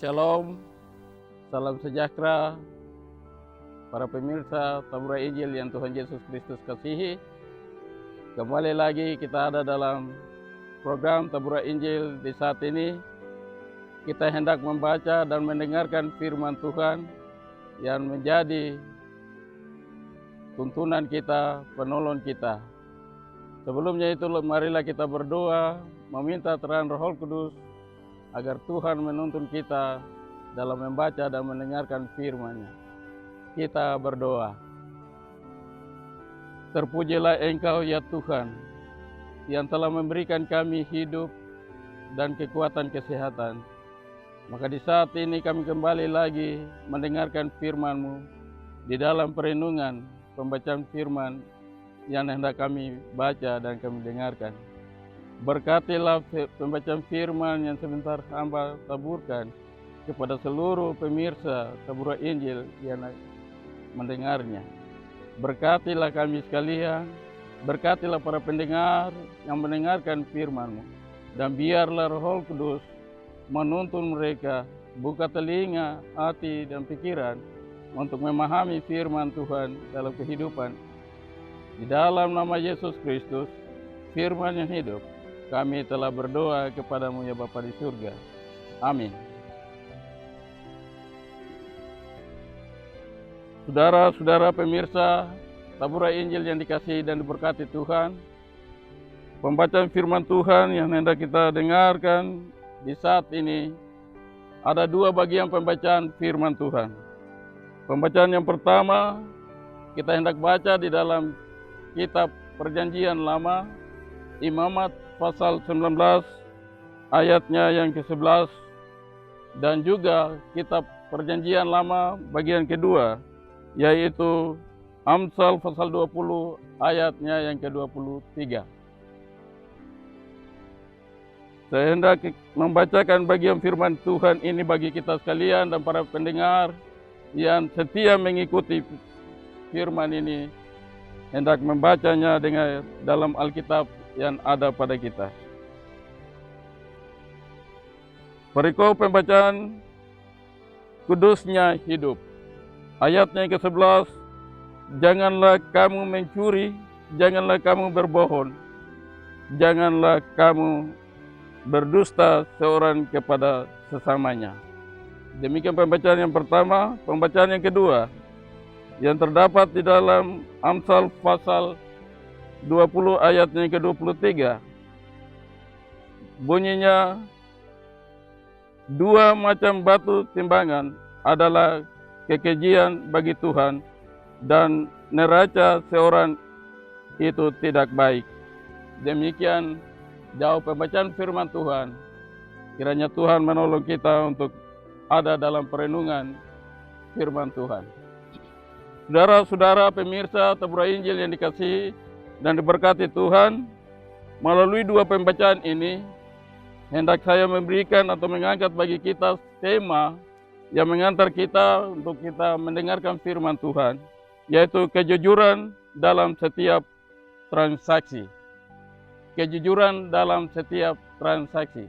Shalom, salam sejahtera para pemirsa Tabura Injil yang Tuhan Yesus Kristus kasihi. Kembali lagi kita ada dalam program Tabura Injil. Di saat ini kita hendak membaca dan mendengarkan firman Tuhan yang menjadi tuntunan kita, penolong kita. Sebelumnya itu marilah kita berdoa meminta terang Roh Kudus agar Tuhan menuntun kita dalam membaca dan mendengarkan firman-Nya. Kita berdoa. Terpujilah Engkau ya Tuhan, yang telah memberikan kami hidup dan kekuatan kesehatan. Maka di saat ini kami kembali lagi mendengarkan firman-Mu di dalam perenungan pembacaan firman yang hendak kami baca dan kami dengarkan. Berkatilah pembacaan firman yang sebentar hamba taburkan kepada seluruh pemirsa Tabura Injil yang mendengarnya. Berkatilah kami sekalian, berkatilah para pendengar yang mendengarkan firman-Mu. Dan biarlah Roh Kudus menuntun mereka, buka telinga, hati, dan pikiran untuk memahami firman Tuhan dalam kehidupan. Di dalam nama Yesus Kristus, firman yang hidup, kami telah berdoa kepada-Mu ya Bapa di surga. Amin. Saudara-saudara pemirsa Tabura Injil yang dikasihi dan diberkati Tuhan, pembacaan firman Tuhan yang hendak kita dengarkan di saat ini ada dua bagian pembacaan firman Tuhan. Pembacaan yang pertama kita hendak baca di dalam kitab Perjanjian Lama, Imamat pasal 19 ayatnya yang ke-11, dan juga kitab Perjanjian Lama bagian kedua, yaitu Amsal pasal 20 ayatnya yang ke-23. Saya hendak membacakan bagian firman Tuhan ini bagi kita sekalian dan para pendengar yang setia mengikuti firman ini, hendak membacanya dengan dalam Alkitab yang ada pada kita. Perikop pembacaan kudusnya hidup. Ayatnya yang ke-11, janganlah kamu mencuri, janganlah kamu berbohong, janganlah kamu berdusta seorang kepada sesamanya. Demikian pembacaan yang pertama. Pembacaan yang kedua yang terdapat di dalam Amsal pasal 20 ayatnya ke-23. Bunyinya, dua macam batu timbangan adalah kekejian bagi Tuhan, dan neraca seorang itu tidak baik. Demikian jauh pembacaan firman Tuhan. Kiranya Tuhan menolong kita untuk ada dalam perenungan firman Tuhan. Saudara-saudara pemirsa Tabura Injil yang dikasihi dan diberkati Tuhan, melalui dua pembacaan ini hendak saya memberikan atau mengangkat bagi kita tema yang mengantar kita untuk kita mendengarkan firman Tuhan, yaitu kejujuran dalam setiap transaksi. Kejujuran dalam setiap transaksi.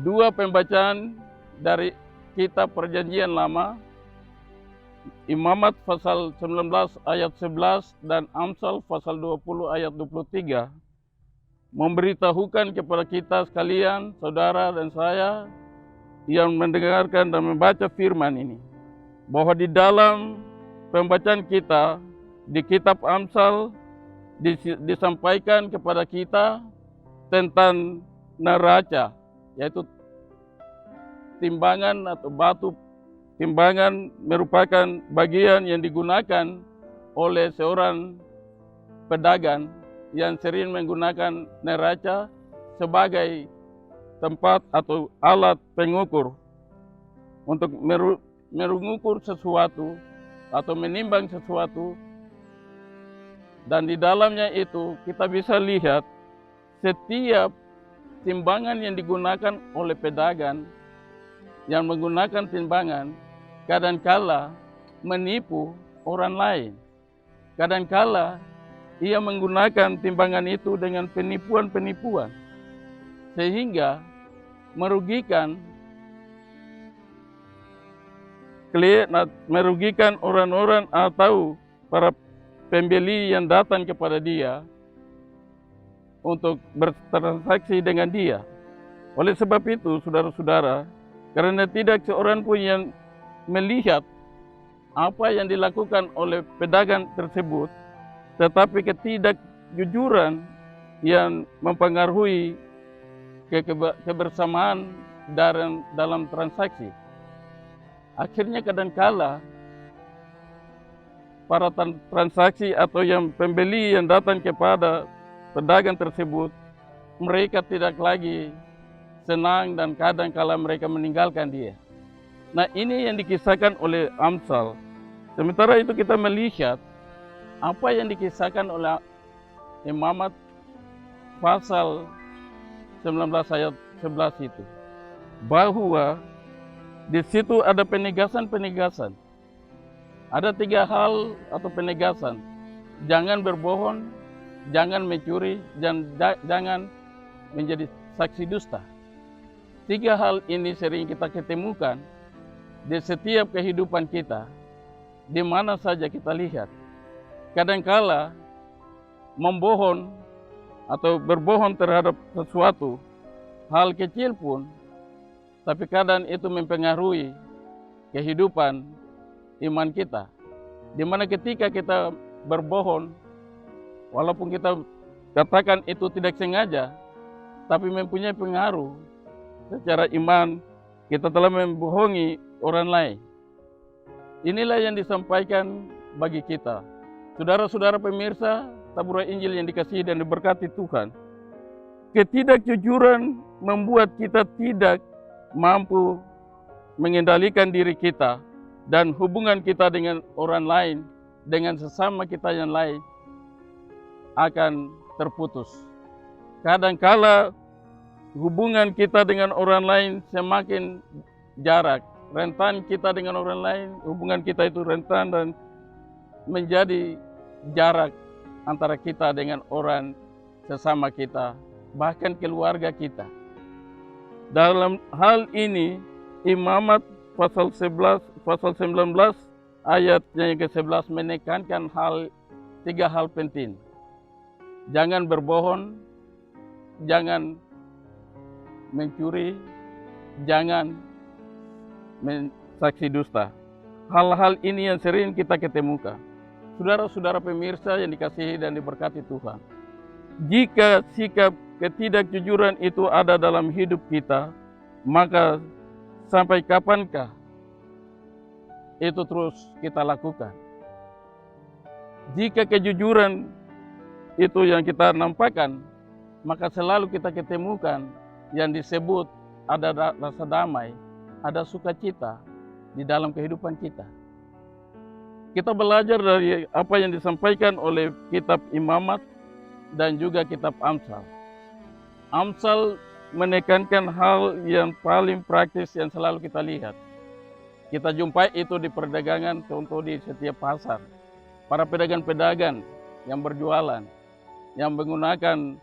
Dua pembacaan dari kitab Perjanjian Lama, Imamat pasal 19 ayat 11 dan Amsal pasal 20 ayat 23 memberitahukan kepada kita sekalian, saudara dan saya yang mendengarkan dan membaca firman ini, bahwa di dalam pembacaan kita di kitab Amsal disampaikan kepada kita tentang neraca, yaitu timbangan atau batu timbangan merupakan bagian yang digunakan oleh seorang pedagang yang sering menggunakan neraca sebagai tempat atau alat pengukur untuk mengukur sesuatu atau menimbang sesuatu. Dan di dalamnya itu kita bisa lihat setiap timbangan yang digunakan oleh pedagang yang menggunakan timbangan kadangkala menipu orang lain. Kadangkala ia menggunakan timbangan itu dengan penipuan-penipuan sehingga merugikan orang-orang atau para pembeli yang datang kepada dia untuk bertransaksi dengan dia. Oleh sebab itu, saudara-saudara, karena tidak seorang pun yang melihat apa yang dilakukan oleh pedagang tersebut, tetapi ketidakjujuran yang mempengaruhi kebersamaan dalam transaksi. Akhirnya kadangkala para transaksi atau yang pembeli yang datang kepada pedagang tersebut, mereka tidak lagi senang dan kadangkala mereka meninggalkan dia. Nah, ini yang dikisahkan oleh Amsal. Sementara itu kita melihat apa yang dikisahkan oleh Imamat pasal 19 ayat 11 itu. Bahwa di situ ada penegasan-penegasan. Ada 3 hal atau penegasan. Jangan berbohong, jangan mencuri, dan jangan menjadi saksi dusta. 3 hal ini sering kita ketemukan di setiap kehidupan kita, di mana saja kita lihat. Kadangkala membohong atau berbohong terhadap sesuatu, hal kecil pun, tapi kadang itu mempengaruhi kehidupan iman kita. Di mana ketika kita berbohong, walaupun kita katakan itu tidak sengaja, tapi mempunyai pengaruh secara iman, kita telah membohongi orang lain. Inilah yang disampaikan bagi kita. Saudara-saudara pemirsa Tabura Injil yang dikasihi dan diberkati Tuhan, ketidakjujuran membuat kita tidak mampu mengendalikan diri kita dan hubungan kita dengan orang lain, dengan sesama kita yang lain akan terputus. Kadangkala hubungan kita dengan orang lain semakin jarak, rentan kita dengan orang lain, hubungan kita itu rentan dan menjadi jarak antara kita dengan orang sesama kita, bahkan keluarga kita. Dalam hal ini, Imamat pasal 19 ayat yang ke-11 menekankan 3 hal penting. Jangan berbohong, jangan mencuri, jangan saksi dusta. Hal-hal ini yang sering kita ketemukan. Saudara-saudara pemirsa yang dikasihi dan diberkati Tuhan, jika sikap ketidakjujuran itu ada dalam hidup kita, maka sampai kapankah itu terus kita lakukan? Jika kejujuran itu yang kita nampakkan, maka selalu kita ketemukan yang disebut ada rasa damai, ada sukacita di dalam kehidupan kita. Kita belajar dari apa yang disampaikan oleh kitab Imamat dan juga kitab Amsal. Amsal menekankan hal yang paling praktis yang selalu kita lihat. Kita jumpai itu di perdagangan, contoh di setiap pasar. Para pedagang-pedagang yang berjualan, yang menggunakan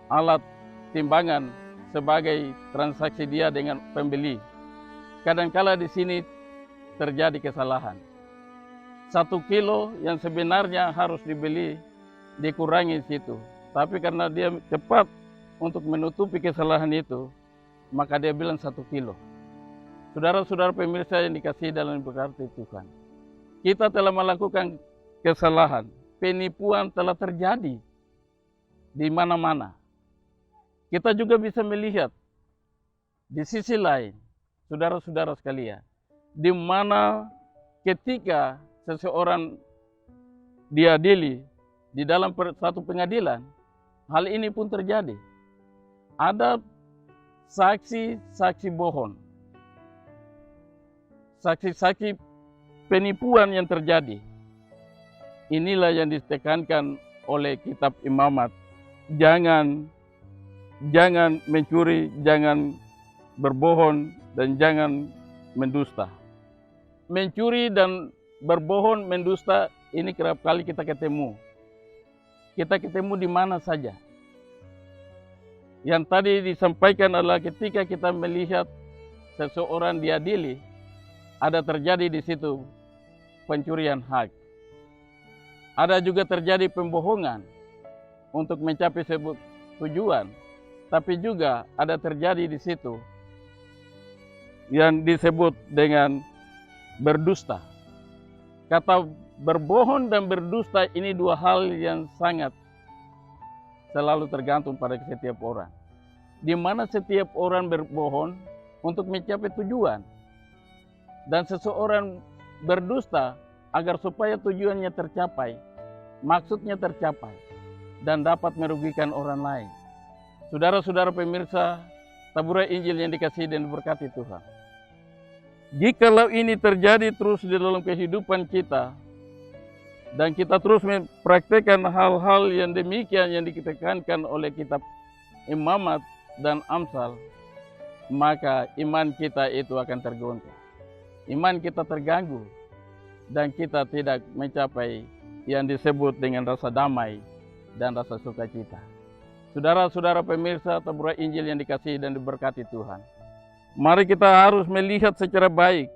alat timbangan sebagai transaksi dia dengan pembeli. Kadangkala di sini terjadi kesalahan. 1 kilo yang sebenarnya harus dibeli dikurangi situ. Tapi karena dia cepat untuk menutupi kesalahan itu, maka dia bilang 1 kilo. Saudara-saudara pemirsa yang dikasihi dalam berkati Tuhan, kita telah melakukan kesalahan. Penipuan telah terjadi di mana-mana. Kita juga bisa melihat di sisi lain, saudara-saudara sekalian, di mana ketika seseorang diadili di dalam satu pengadilan, hal ini pun terjadi. Ada saksi-saksi bohong, saksi-saksi penipuan yang terjadi. Inilah yang ditekankan oleh kitab Imamat. Jangan mencuri, jangan berbohong, dan jangan mendusta. Mencuri dan berbohong, mendusta, ini kerap kali kita ketemu. Kita ketemu di mana saja. Yang tadi disampaikan adalah ketika kita melihat seseorang diadili, ada terjadi di situ pencurian hak. Ada juga terjadi pembohongan untuk mencapai sebuah tujuan, tapi juga ada terjadi di situ yang disebut dengan berdusta. Kata berbohong dan berdusta ini dua hal yang sangat selalu tergantung pada setiap orang. Di mana setiap orang berbohong untuk mencapai tujuan. Dan seseorang berdusta agar supaya tujuannya tercapai, maksudnya tercapai, dan dapat merugikan orang lain. Saudara-saudara pemirsa, taburai Injil yang dikasihi dan diberkati Tuhan. Jikalau ini terjadi terus di dalam kehidupan kita, dan kita terus mempraktekkan hal-hal yang demikian yang ditekankan oleh kitab Imamat dan Amsal, maka iman kita itu akan tergoncang. Iman kita terganggu, dan kita tidak mencapai yang disebut dengan rasa damai dan rasa sukacita. Saudara-saudara pemirsa taburai Injil yang dikasihi dan diberkati Tuhan, mari kita harus melihat secara baik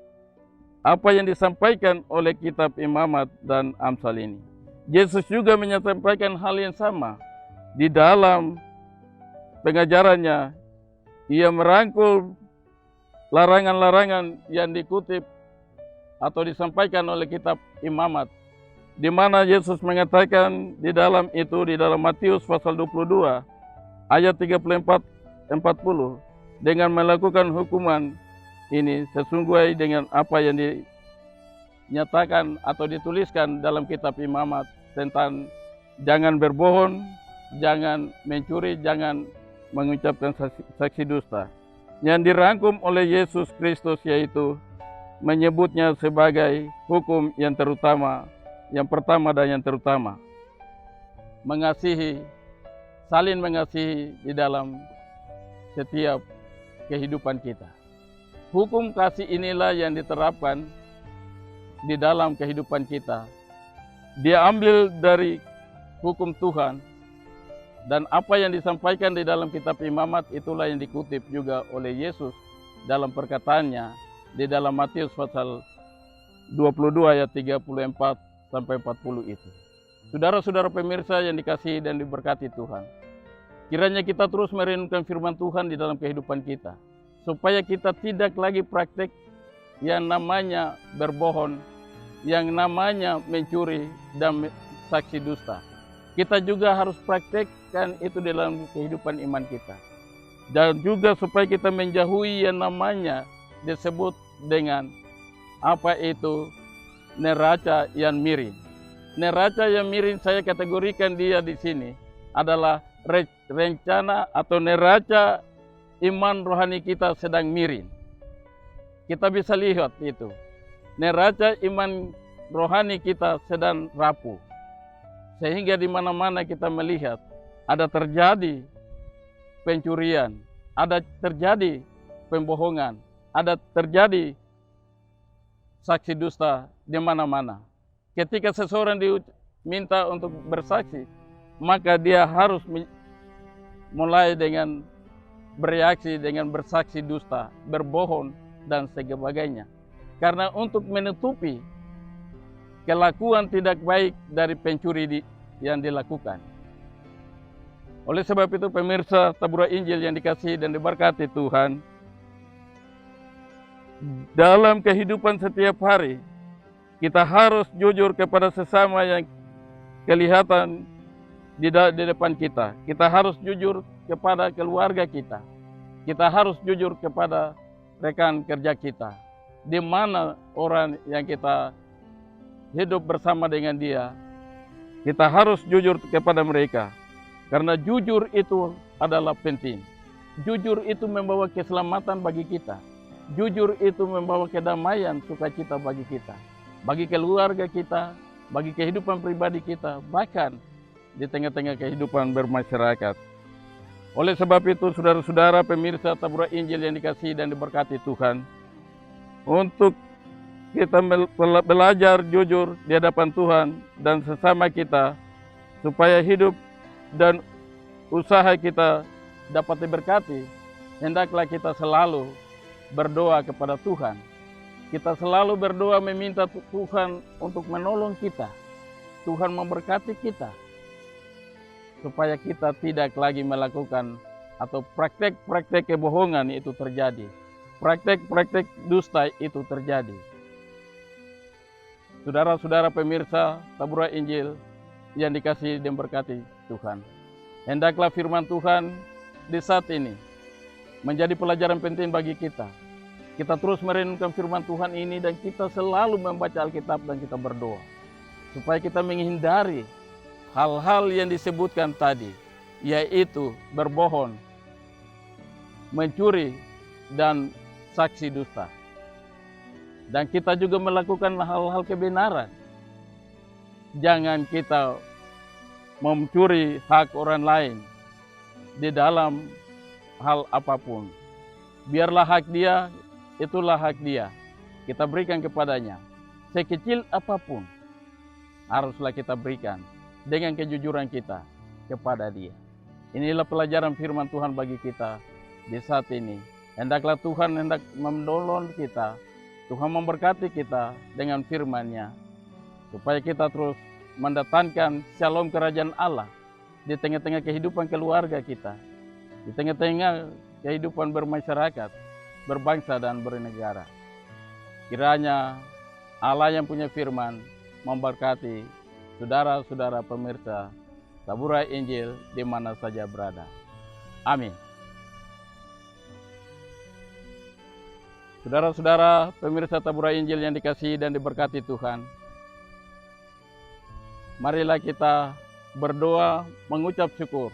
apa yang disampaikan oleh kitab Imamat dan Amsal ini. Yesus juga menyampaikan hal yang sama di dalam pengajarannya. Ia merangkul larangan-larangan yang dikutip atau disampaikan oleh kitab Imamat, di mana Yesus mengatakan di dalam Matius pasal 22 ayat 34-40, dengan melakukan hukuman ini sesuai dengan apa yang dinyatakan atau dituliskan dalam kitab Imamat tentang jangan berbohong, jangan mencuri, jangan mengucapkan saksi dusta. Yang dirangkum oleh Yesus Kristus yaitu menyebutnya sebagai hukum yang terutama, yang pertama dan yang terutama. Mengasihi, saling mengasihi di dalam setiap kehidupan kita. Hukum kasih inilah yang diterapkan di dalam kehidupan kita. Dia ambil dari hukum Tuhan, dan apa yang disampaikan di dalam kitab Imamat itulah yang dikutip juga oleh Yesus dalam perkataannya di dalam Matius pasal 22 ayat 34-40 itu. Saudara-saudara pemirsa yang dikasihi dan diberkati Tuhan, kiranya kita terus merenungkan firman Tuhan di dalam kehidupan kita, supaya kita tidak lagi praktek yang namanya berbohong, yang namanya mencuri dan saksi dusta. Kita juga harus praktekkan itu dalam kehidupan iman kita. Dan juga supaya kita menjauhi yang namanya disebut dengan apa itu neraca yang miring. Neraca yang miring saya kategorikan dia di sini adalah rencana atau neraca iman rohani kita sedang miring. Kita bisa lihat itu. Neraca iman rohani kita sedang rapuh. Sehingga di mana-mana kita melihat ada terjadi pencurian, ada terjadi pembohongan, ada terjadi saksi dusta di mana-mana. Ketika seseorang diminta untuk bersaksi, maka dia harus mulai dengan bereaksi dengan bersaksi dusta, berbohong, dan sebagainya. Karena untuk menutupi kelakuan tidak baik dari pencuri yang dilakukan. Oleh sebab itu pemirsa taburai Injil yang dikasihi dan diberkati Tuhan, dalam kehidupan setiap hari kita harus jujur kepada sesama yang kelihatan di depan kita. Kita harus jujur kepada keluarga kita. Kita harus jujur kepada rekan kerja kita. di mana orang yang kita hidup bersama dengan dia, kita harus jujur kepada mereka. Karena jujur itu adalah penting. Jujur itu membawa keselamatan bagi kita. Jujur itu membawa kedamaian, sukacita bagi kita, bagi keluarga kita, bagi kehidupan pribadi kita, bahkan di tengah-tengah kehidupan bermasyarakat. Oleh sebab itu, saudara-saudara pemirsa Tabura Injil yang dikasihi dan diberkati Tuhan, untuk kita belajar jujur di hadapan Tuhan dan sesama kita, supaya hidup dan usaha kita dapat diberkati, hendaklah kita selalu berdoa kepada Tuhan. Kita selalu berdoa meminta Tuhan untuk menolong kita. Tuhan memberkati kita, supaya kita tidak lagi melakukan atau praktek-praktek kebohongan itu terjadi. Praktek-praktek dusta itu terjadi. Saudara-saudara pemirsa Tabura Injil yang dikasihi dan berkati Tuhan, hendaklah firman Tuhan di saat ini menjadi pelajaran penting bagi kita. Kita terus merenungkan firman Tuhan ini dan kita selalu membaca Alkitab dan kita berdoa, supaya kita menghindari hal-hal yang disebutkan tadi, yaitu berbohong, mencuri, dan saksi dusta. Dan kita juga melakukan hal-hal kebenaran. Jangan kita mencuri hak orang lain di dalam hal apapun. Biarlah hak dia, itulah hak dia. Kita berikan kepadanya. Sekecil apapun, haruslah kita berikan dengan kejujuran kita kepada dia. Inilah pelajaran firman Tuhan bagi kita di saat ini. Hendaklah Tuhan hendak menolong kita, Tuhan memberkati kita dengan firman-Nya, supaya kita terus mendatangkan shalom kerajaan Allah di tengah-tengah kehidupan keluarga kita, di tengah-tengah kehidupan bermasyarakat, berbangsa dan bernegara. Kiranya Allah yang punya firman memberkati saudara-saudara pemirsa Tabura Injil di mana saja berada. Amin. Saudara-saudara pemirsa Tabura Injil yang dikasihi dan diberkati Tuhan, marilah kita berdoa mengucap syukur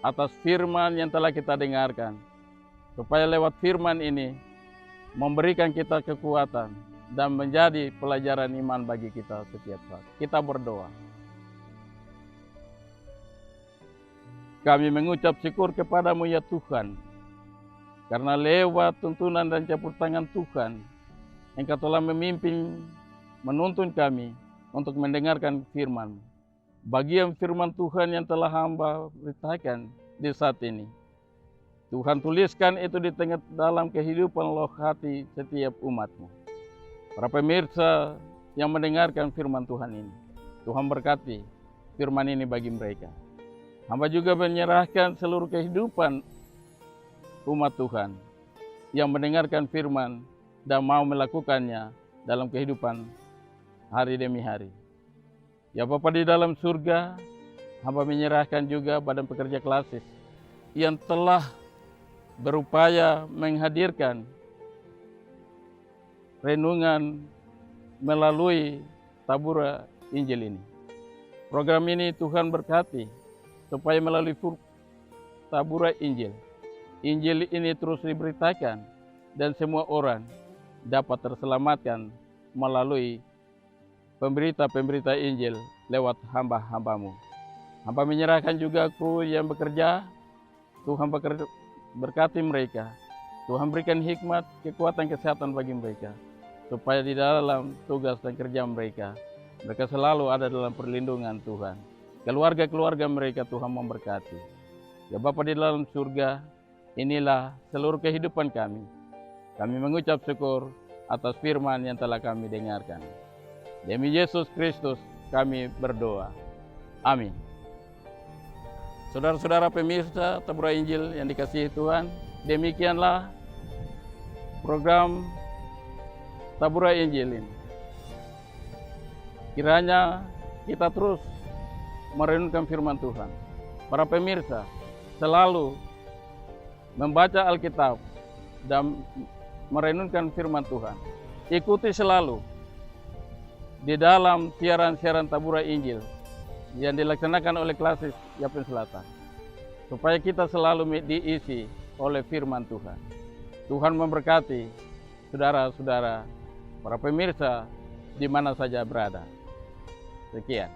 atas firman yang telah kita dengarkan, supaya lewat firman ini memberikan kita kekuatan dan menjadi pelajaran iman bagi kita setiap saat. Kita berdoa. Kami mengucap syukur kepadamu ya Tuhan, karena lewat tuntunan dan campur tangan Tuhan, Engkau telah memimpin, menuntun kami untuk mendengarkan firman. Bagian firman Tuhan yang telah hamba beritakan di saat ini, Tuhan tuliskan itu di tengah dalam kehidupan loh hati setiap umat-Mu. Para pemirsa yang mendengarkan firman Tuhan ini, Tuhan berkati firman ini bagi mereka. Hamba juga menyerahkan seluruh kehidupan umat Tuhan yang mendengarkan firman dan mau melakukannya dalam kehidupan hari demi hari. Ya Bapa di dalam surga, hamba menyerahkan juga badan pekerja klasis yang telah berupaya menghadirkan renungan melalui Tabura Injil ini. Program ini Tuhan berkati supaya melalui Tabura Injil, Injil ini terus diberitakan dan semua orang dapat terselamatkan melalui pemberita-pemberita Injil lewat hamba-hamba-Mu. Hamba menyerahkan juga kru yang bekerja, Tuhan berkati mereka. Tuhan berikan hikmat, kekuatan, kesehatan bagi mereka, supaya di dalam tugas dan kerja mereka selalu ada dalam perlindungan Tuhan. Keluarga-keluarga mereka Tuhan memberkati. Ya Bapa di dalam surga, inilah seluruh kehidupan kami. Kami mengucap syukur atas firman yang telah kami dengarkan. Demi Yesus Kristus kami berdoa. Amin. Saudara-saudara pemirsa Tabura Injil yang dikasihi Tuhan, demikianlah program Tabura Injil ini. Kiranya kita terus merenungkan firman Tuhan. Para pemirsa selalu membaca Alkitab dan merenungkan firman Tuhan, ikuti selalu di dalam siaran-siaran Tabura Injil yang dilaksanakan oleh Klasis Yapen Selatan, supaya kita selalu diisi oleh firman Tuhan. Tuhan memberkati saudara-saudara, para pemirsa di mana saja berada. Sekian.